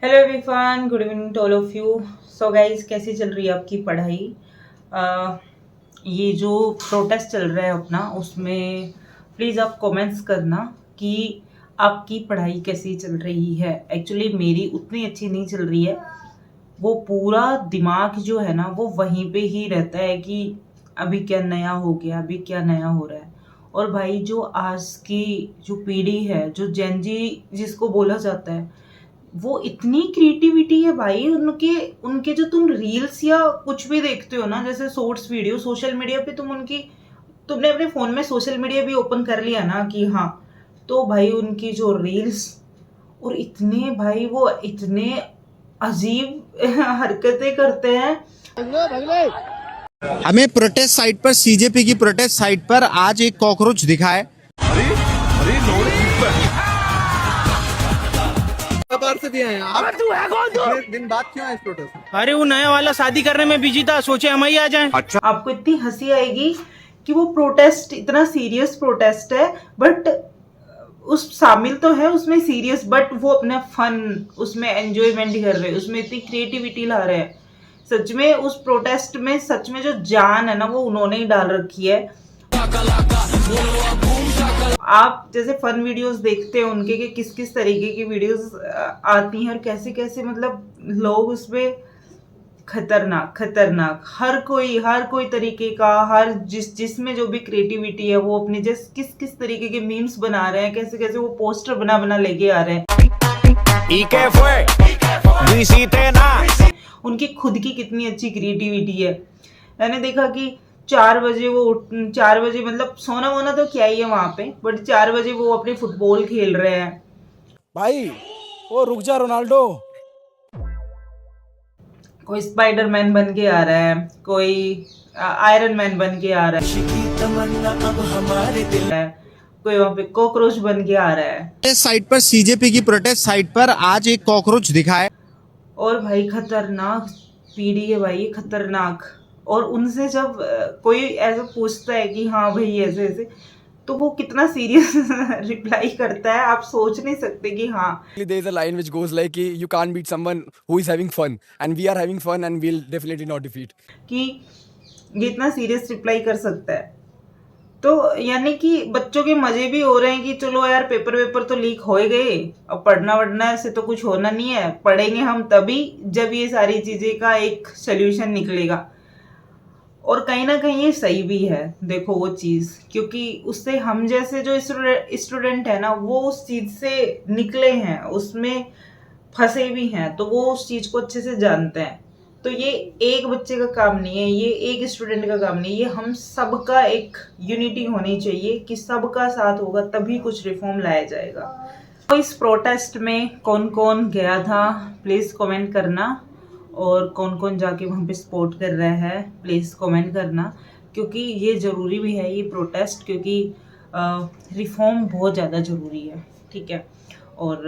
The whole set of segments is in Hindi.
Hello everyone, good evening to all of you. So guys, कैसी चल रही है आपकी पढ़ाई? अ, ये जो प्रोटेस्ट चल रहा है अपना, उसमें प्लीज़ आप कमेंट्स करना कि आपकी पढ़ाई कैसी चल रही है। एक्चुअली मेरी उतनी अच्छी नहीं चल रही है। वो पूरा दिमाग जो है ना, वो वहीं पे ही रहता है कि अभी क्या नया हो गया, अभी क्या नया हो रहा है। और भाई, जो आज की जो पीढ़ी है, जो जेन जी जिसको बोला जाता है, वो इतनी क्रिएटिविटी है भाई उनके उनके जो तुम रील्स या कुछ भी देखते हो ना, जैसे शॉर्ट्स वीडियो सोशल मीडिया पे, तुमने अपने फोन में सोशल मीडिया भी ओपन कर लिया ना कि हाँ, तो भाई उनकी जो रील्स, और इतने भाई वो इतने अजीब हरकतें करते हैं। हमें प्रोटेस्ट साइट पर सीजेपी की प्रोटेस्ट साइट पर आज एक कॉकरोच दिखा है। बार से भी हैं आप। तू है कौन? इतने दिन बाद क्यों आए इस प्रोटेस्ट में? अरे वो नया वाला शादी करने में बिजी था, सोचे हम ही आ जाएं। आपको इतनी हंसी आएगी कि वो प्रोटेस्ट इतना सीरियस प्रोटेस्ट है, बट उस शामिल तो है उसमें सीरियस, बट वो अपना फन उसमें एंजॉयमेंट कर रहे हैं, उसमें इतनी क्रिएटिविटी ला रहे हैं। सच में उस प्रोटेस्ट में सच में जो जान है ना, वो उन्होंने ही डाल रखी है। आप जैसे फन वीडियोस देखते हैं उनके कि किस किस तरीके की वीडियोस आती हैं, और कैसे कैसे मतलब लोग उसमें खतरनाक खतरनाक हर कोई तरीके का, हर जिसमें जो भी क्रिएटिविटी है, वो अपने जैसे किस किस तरीके के मीम्स बना रहे हैं, कैसे कैसे वो पोस्टर बना बना लेके आ रहे हैं। उनकी खुद की कितनी अच्छी क्रिएटिविटी है। मैंने देखा कि 4 बजे मतलब सोना वोना तो क्या ही है वहां पे, बट 4 बजे वो अपने फुटबॉल खेल रहे हैं। भाई वो रुक जा रोनाल्डो। कोई स्पाइडरमैन बन के आ रहा है, कोई आयरन मैन बन के आ रहा है, कोई वहां पे कॉकरोच बन के आ रहा है। प्रोटेस्ट साइट पर सीजेपी की प्रोटेस्ट साइट पर आज एक कॉकरोच दिखा है। और भाई खतरनाक पीढ़ी है भाई, ये खतरनाक। और उनसे जब कोई ऐसा पूछता है कि हाँ भाई ऐसे ऐसे, तो वो कितना सीरियस रिप्लाई करता है, आप सोच नहीं सकते कि हाँ। There is a line which goes like you can't beat someone who is having fun and we are having fun and we'll definitely not defeat. कि ये इतना सीरियस रिप्लाई कर सकता है, तो यानी कि बच्चों के मजे भी हो रहे हैं कि चलो यार, पेपर वेपर तो लीक हो ही गए, अब पढ़ना वढ़ना से तो कुछ होना नहीं है, पढ़ेंगे हम तभी जब ये सारी चीजें का एक सोल्यूशन निकलेगा। और कहीं ना कहीं ये सही भी है, देखो वो चीज, क्योंकि उससे हम जैसे जो स्टूडेंट है ना, वो उस चीज से निकले हैं, उसमें फंसे भी हैं, तो वो उस चीज को अच्छे से जानते हैं। तो ये एक बच्चे का काम नहीं है, ये एक स्टूडेंट का काम नहीं है, ये हम सबका एक यूनिटी होनी चाहिए कि सबका साथ होगा तभी कुछ रिफॉर्म लाया जाएगा। तो इस प्रोटेस्ट में कौन कौन गया था, प्लीज कमेंट करना। और कौन कौन जाके वहाँ पे सपोर्ट कर रहा है, प्लीज़ कमेंट करना, क्योंकि ये ज़रूरी भी है ये प्रोटेस्ट, क्योंकि रिफॉर्म बहुत ज़्यादा ज़रूरी है। ठीक है। और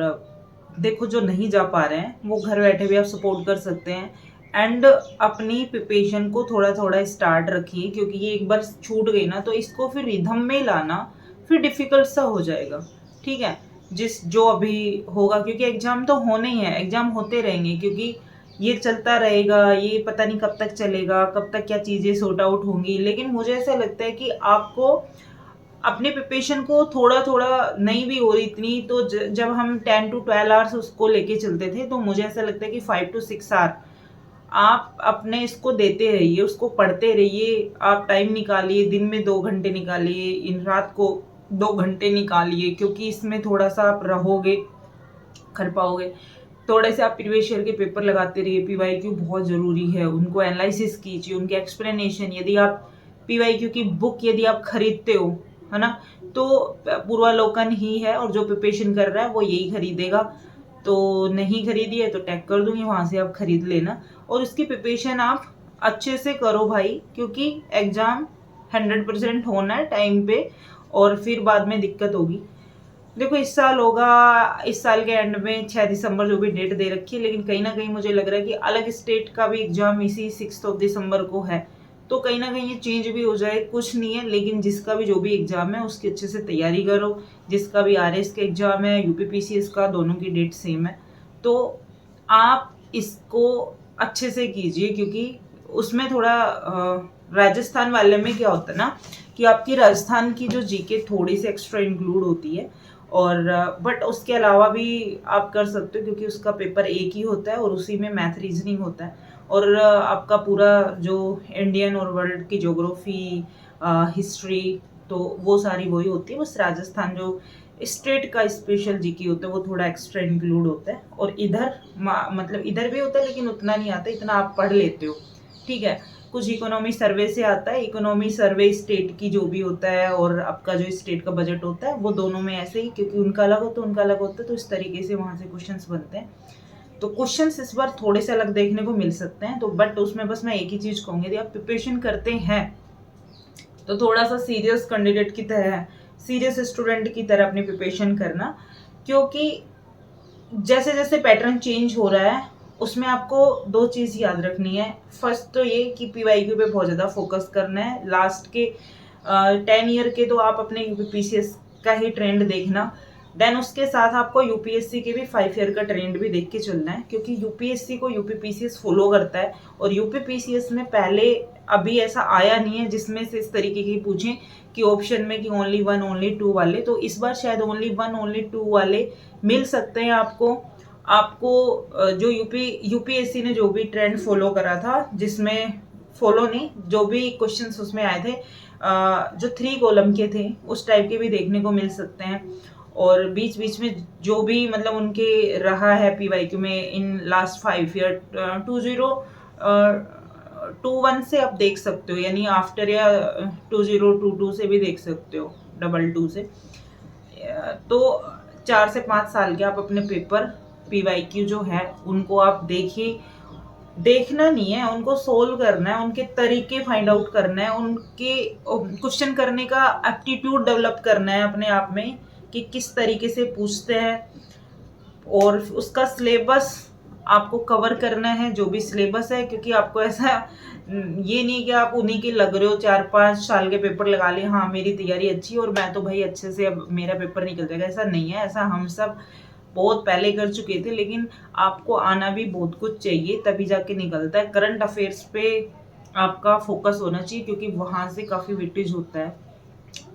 देखो, जो नहीं जा पा रहे हैं वो घर बैठे भी आप सपोर्ट कर सकते हैं, एंड अपनी प्रिपरेशन को थोड़ा थोड़ा स्टार्ट रखिए, क्योंकि ये एक बार छूट गई ना, तो इसको फिर रिदम में लाना फिर डिफ़िकल्ट सा हो जाएगा। ठीक है। जो अभी होगा, क्योंकि एग्ज़ाम तो होने ही है, एग्ज़ाम होते रहेंगे, क्योंकि ये चलता रहेगा, ये पता नहीं कब तक चलेगा, कब तक क्या चीज़ें सॉर्ट आउट होंगी। लेकिन मुझे ऐसा लगता है कि आपको अपने प्रिपरेशन को थोड़ा थोड़ा, नहीं भी हो रही इतनी, तो जब हम 10 to 12 आवर्स उसको लेके चलते थे, तो मुझे ऐसा लगता है कि 5 to 6 आवर आप अपने इसको देते रहिए, उसको पढ़ते रहिए, आप टाइम निकालिए, दिन में 2 घंटे निकालिए, इन रात को 2 घंटे निकालिए, क्योंकि इसमें थोड़ा सा आप रहोगे, कर पाओगे। थोड़े से आप प्रीवियस ईयर के पेपर लगाते रहिए, पीवाईक्यू बहुत ज़रूरी है, उनको एनालिसिस कीजिए, उनके एक्सप्लेनेशन, यदि आप पीवाईक्यू की बुक यदि आप खरीदते हो, है ना, तो पूर्वालोकन ही है, और जो प्रिपरेशन कर रहा है वो यही खरीदेगा। तो नहीं खरीदी है तो टैग कर दूंगी, वहाँ से आप खरीद लेना, और उसकी प्रिपरेशन आप अच्छे से करो भाई, क्योंकि एग्ज़ाम 100% होना है टाइम पे, और फिर बाद में दिक्कत होगी। देखो, इस साल होगा, इस साल के एंड में 6 दिसंबर जो भी डेट दे रखी है, लेकिन कहीं ना कहीं मुझे लग रहा है कि अलग स्टेट का भी एग्जाम इसी 6 दिसंबर को है, तो कहीं ना कहीं ये चेंज भी हो जाए, कुछ नहीं है। लेकिन जिसका भी जो भी एग्जाम है उसकी अच्छे से तैयारी करो, जिसका भी आरएस का एग्जाम है, यूपीपीसीएस का, दोनों की डेट सेम है, तो आप इसको अच्छे से कीजिए, क्योंकि उसमें थोड़ा राजस्थान वाले में क्या होता है ना कि आपकी राजस्थान की जो जीके थोड़ी सी एक्स्ट्रा इंक्लूड होती है, और बट उसके अलावा भी आप कर सकते हो, क्योंकि उसका पेपर एक ही होता है और उसी में मैथ रीजनिंग होता है, और आपका पूरा जो इंडियन और वर्ल्ड की ज्योग्राफी, हिस्ट्री, तो वो सारी वही होती है। बस राजस्थान जो स्टेट का स्पेशल जीके होता है वो थोड़ा एक्स्ट्रा इंक्लूड होता है, और इधर मतलब इधर भी होता है लेकिन उतना नहीं आता, इतना आप पढ़ लेते हो, ठीक है। कुछ इकोनॉमी सर्वे से आता है, इकोनॉमी सर्वे स्टेट की जो भी होता है और आपका जो स्टेट का बजट होता है वो दोनों में ऐसे ही, क्योंकि उनका अलग होता है उनका अलग होता है, तो इस तरीके से वहाँ से क्वेश्चंस बनते हैं। तो क्वेश्चंस इस बार थोड़े से अलग देखने को मिल सकते हैं, तो बट उसमें बस मैं एक ही चीज़ कहूँगी, यदि आप प्रिपरेशन करते हैं तो थोड़ा सा सीरियस कैंडिडेट की तरह, सीरियस स्टूडेंट की तरह अपनी प्रिपरेशन करना, क्योंकि जैसे जैसे पैटर्न चेंज हो रहा है उसमें आपको दो चीज़ याद रखनी है। फर्स्ट तो ये कि PYQ पे बहुत ज़्यादा फोकस करना है। लास्ट के 10 ईयर के तो आप अपने PCS का ही ट्रेंड देखना, देन उसके साथ आपको UPSC के भी 5 ईयर का ट्रेंड भी देख के चलना है, क्योंकि UPSC को UPPCS फॉलो करता है, और UPPCS में पहले अभी ऐसा आया नहीं है जिसमें से इस तरीके की पूछें कि ऑप्शन में कि ओनली 1 ओनली 2 वाले, तो इस बार शायद ओनली 1 ओनली 2 वाले मिल सकते हैं आपको जो UPSC ने जो भी ट्रेंड फॉलो करा था, जिसमें फॉलो नहीं, जो भी क्वेश्चंस उसमें आए थे जो 3 कॉलम के थे उस टाइप के भी देखने को मिल सकते हैं, और बीच बीच में जो भी मतलब उनके रहा है PYQ में इन लास्ट 5 ईयर 2021 से आप देख सकते हो, यानी आफ्टर या 2022 से भी देख सकते हो, 22 से, तो 4 से 5 साल के आप अपने पेपर PYQ जो है उनको आप देखिए, देखना नहीं है, उनको सोल्व करना है, उनके तरीके फाइंड आउट करना है, उनके क्वेश्चन करने का एप्टीट्यूड डेवलप करना है अपने आप में कि किस तरीके से पूछते हैं, और उसका सिलेबस आपको कवर करना है, जो भी सिलेबस है, क्योंकि आपको ऐसा ये नहीं कि आप उन्हीं के लग रहे हो, 4-5 साल के पेपर लगा ले, हाँ मेरी तैयारी अच्छी और मैं तो भाई अच्छे से अब मेरा पेपर निकल जाएगा, ऐसा नहीं है। ऐसा हम सब बहुत पहले कर चुके थे, लेकिन आपको आना भी बहुत कुछ चाहिए तभी जाके निकलता है। करंट अफेयर्स पे आपका फोकस होना चाहिए, क्योंकि वहाँ से काफ़ी वेटेज होता है,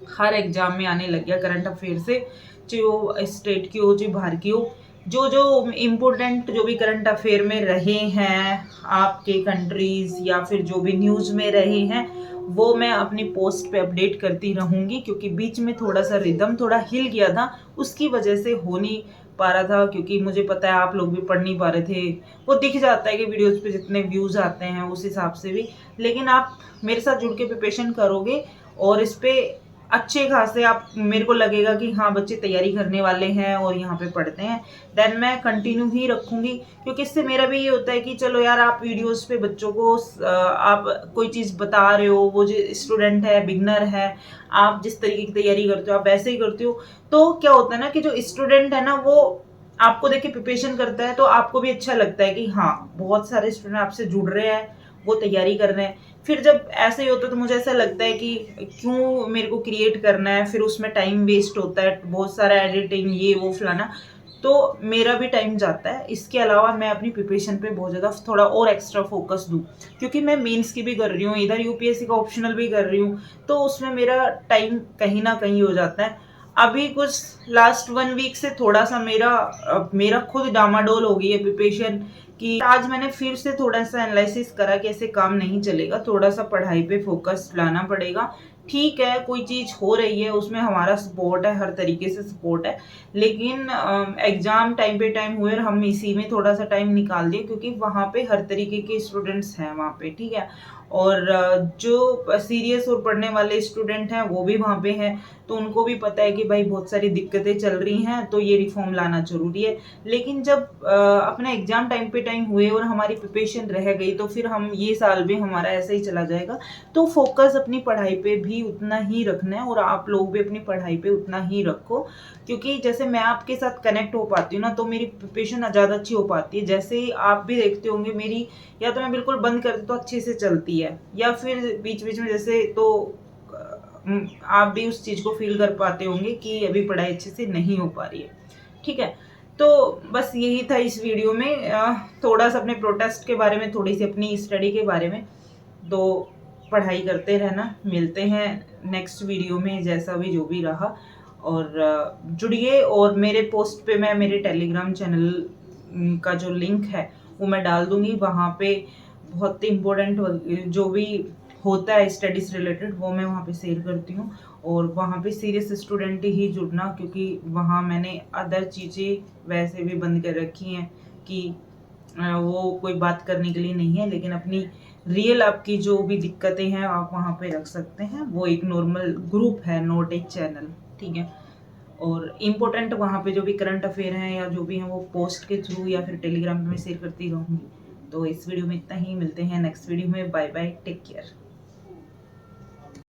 हर एग्जाम में आने लग गया करंट अफेयर से, चाहे वो स्टेट की हो चाहे बाहर की हो, जो इम्पोर्टेंट जो भी करंट अफेयर में रहे हैं आपके कंट्रीज या फिर जो भी न्यूज़ में रहे हैं वो मैं अपनी पोस्ट पे अपडेट करती रहूँगी, क्योंकि बीच में थोड़ा सा रिदम थोड़ा हिल गया था, उसकी वजह से हो नहीं पा रहा था, क्योंकि मुझे पता है आप लोग भी पढ़ नहीं पा रहे थे, वो दिख जाता है कि वीडियोज़ पे जितने व्यूज़ आते हैं उस हिसाब से भी, लेकिन आप मेरे साथ जुड़ के प्रिपरेशन करोगे और इस पर अच्छे खासे आप मेरे को लगेगा कि हाँ बच्चे तैयारी करने वाले हैं और यहाँ पे पढ़ते हैं, देन मैं कंटिन्यू ही रखूँगी, क्योंकि इससे मेरा भी ये होता है कि चलो यार आप वीडियोस पे बच्चों को आप कोई चीज़ बता रहे हो, वो जो स्टूडेंट है बिगनर है, आप जिस तरीके की तैयारी करते हो आप वैसे ही करते हो, तो क्या होता है ना कि जो स्टूडेंट है ना वो आपको देख के प्रिपरेशन करता है, तो आपको भी अच्छा लगता है कि हाँ बहुत सारे स्टूडेंट आपसे जुड़ रहे हैं, वो तैयारी कर रहे हैं। फिर जब ऐसे ही होता है तो मुझे ऐसा लगता है कि क्यों मेरे को क्रिएट करना है, फिर उसमें टाइम वेस्ट होता है, बहुत सारा एडिटिंग ये वो फलाना, तो मेरा भी टाइम जाता है। इसके अलावा मैं अपनी प्रिपरेशन पे बहुत ज़्यादा थोड़ा और एक्स्ट्रा फोकस दूँ, क्योंकि मैं मेंस की भी कर रही हूँ, इधर UPSC का ऑप्शनल भी कर रही हूँ, तो उसमें मेरा टाइम कहीं ना कहीं हो जाता है। अभी कुछ लास्ट 1 वीक से थोड़ा सा मेरा खुद डामाडोल हो गई है प्रिपरेशन, कि आज मैंने फिर से थोड़ा सा एनालिसिस करा कि ऐसे काम नहीं चलेगा, थोड़ा सा पढ़ाई पे फोकस लाना पड़ेगा। ठीक है कोई चीज़ हो रही है उसमें हमारा सपोर्ट है, हर तरीके से सपोर्ट है, लेकिन एग्ज़ाम टाइम पे टाइम हुए और हम इसी में थोड़ा सा टाइम निकाल दिए, क्योंकि वहाँ पे हर तरीके के स्टूडेंट्स हैं वहाँ पे, ठीक है, और जो सीरियस और पढ़ने वाले स्टूडेंट हैं वो भी वहाँ पे हैं, तो उनको भी पता है कि भाई बहुत सारी दिक्कतें चल रही हैं, तो ये रिफॉर्म लाना जरूरी है। लेकिन जब अपना एग्ज़ाम टाइम पे टाइम हुए और हमारी प्रिपरेशन रह गई, तो फिर हम ये साल भी हमारा ऐसे ही चला जाएगा। तो फोकस अपनी पढ़ाई पे भी उतना ही रखना है, और आप लोग भी अपनी पढ़ाई पे उतना ही रखो, क्योंकि जैसे मैं आपके साथ कनेक्ट हो पाती हूँ ना, तो मेरी प्रिपरेशन ज़्यादा अच्छी हो पाती है। जैसे ही आप भी देखते होंगे मेरी, या तो मैं बिल्कुल बंद कर दूँ तो अच्छे से चलती है, या फिर बीच बीच में जैसे, तो आप भी उस चीज़ को फील कर पाते होंगे कि अभी पढ़ाई अच्छे से नहीं हो पा रही है, ठीक है। तो बस यही था इस वीडियो में, थोड़ा सा अपने प्रोटेस्ट के बारे में, थोड़ी सी अपनी स्टडी के बारे में। तो पढ़ाई करते रहना, मिलते हैं नेक्स्ट वीडियो में जैसा भी जो भी रहा। और जुड़िए, और मेरे पोस्ट पे मैं मेरे टेलीग्राम चैनल का जो लिंक है वो मैं डाल दूंगी। वहाँ पे बहुत इम्पोर्टेंट जो भी होता है स्टडीज़ रिलेटेड वो मैं वहाँ पे शेयर करती हूँ। और वहाँ पे सीरियस स्टूडेंट ही जुड़ना, क्योंकि वहाँ मैंने अदर चीज़ें वैसे भी बंद कर रखी हैं कि वो कोई बात करने के लिए नहीं है, लेकिन अपनी रियल आपकी जो भी दिक्कतें हैं आप वहाँ पे रख सकते हैं। वो एक नॉर्मल ग्रुप है, नोट एक चैनल, ठीक है। और इम्पोर्टेंट वहाँ पे जो भी करंट अफेयर हैं या जो भी हैं वो पोस्ट के थ्रू या फिर टेलीग्राम में शेयर करती रहूँगी। तो इस वीडियो में इतना ही, मिलते हैं नेक्स्ट वीडियो में। Bye bye, take care.